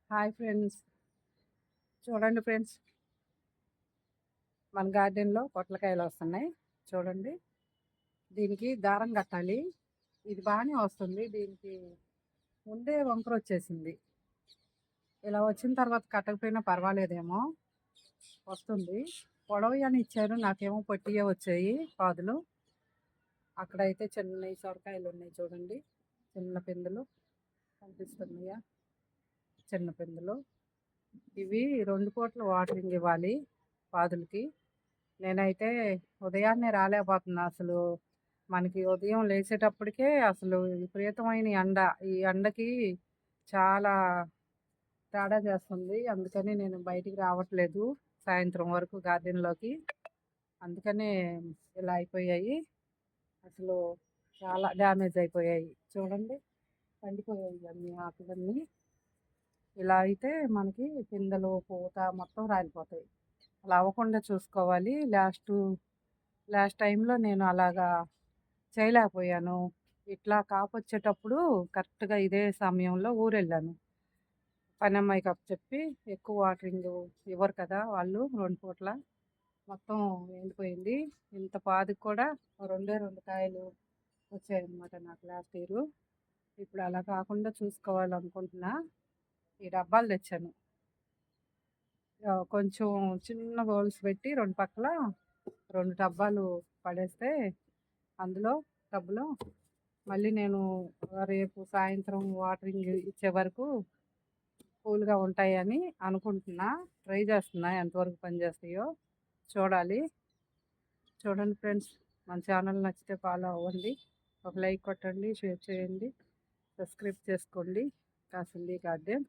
Hi friends. చూడండి friends, మన గార్డెన్లో పొట్లకాయలు వస్తున్నాయి. చూడండి, దీనికి దారం కట్టాలి. ఇది బాగానే వస్తుంది. దీనికి ముందే వంకర వచ్చేసింది. ఇలా వచ్చిన తర్వాత కట్టకపోయినా పర్వాలేదేమో, వస్తుంది. పొడవి అని ఇచ్చారు, నాకేమో పొట్టియే వచ్చాయి పాదులు. అక్కడైతే చిన్న సొరకాయలు ఉన్నాయి. చూడండి, చిన్న పిందులు కనిపిస్తున్నాయా? చిన్న పిందులు. ఇవి 2 పూటలు వాటరింగ్ ఇవ్వాలి పాదులకి. నేనైతే ఉదయాన్నే రాలేకపోతున్నా. అసలు మనకి ఉదయం లేచేటప్పటికే అసలు విపరీతమైన ఎండ. ఈ ఎండకి చాలా తేడా చేస్తుంది. అందుకని నేను బయటికి రావట్లేదు సాయంత్రం వరకు గార్డెన్లోకి. అందుకనే ఇలా అయిపోయాయి. అసలు చాలా డ్యామేజ్ అయిపోయాయి. చూడండి, పండిపోయాయి అన్నీ ఆకులన్నీ. ఇలా అయితే మనకి పిందెలు పూత మొత్తం రాలిపోతాయి. అలా అవ్వకుండా చూసుకోవాలి. లాస్ట్ టైంలో నేను అలాగా చేయలేకపోయాను. ఇట్లా కాపొచ్చేటప్పుడు కరెక్ట్గా ఇదే సమయంలో ఊరెళ్ళాను. పనమ్మాయికి అప్పచెప్పి, ఎక్కువ వాటరింగ్ ఇవ్వరు కదా వాళ్ళు 2 పూట్ల. మొత్తం ఎండిపోయింది. ఇంత పాదుకు కూడా 2 కాయలు వచ్చాయన్నమాట నాకు లాస్ట్ ఇయర్. ఇప్పుడు అలా కాకుండా చూసుకోవాలనుకుంటున్నా. ఈ డబ్బాలు తెచ్చాను. కొంచెం చిన్న హోల్స్ పెట్టి 2 పక్కల 2 డబ్బాలు పడేస్తే అందులో టబ్లో మళ్ళీ నేను రేపు సాయంత్రం వాటరింగ్ ఇచ్చే వరకు కూల్గా ఉంటాయని అనుకుంటున్నా. ట్రై చేస్తున్నా, ఎంతవరకు పనిచేస్తాయో చూడాలి. చూడండి ఫ్రెండ్స్, మన ఛానల్ నచ్చితే ఫాలో అవ్వండి, ఒక లైక్ కొట్టండి, షేర్ చేయండి, సబ్స్క్రైబ్ చేసుకోండి. కాసింది గార్డెన్.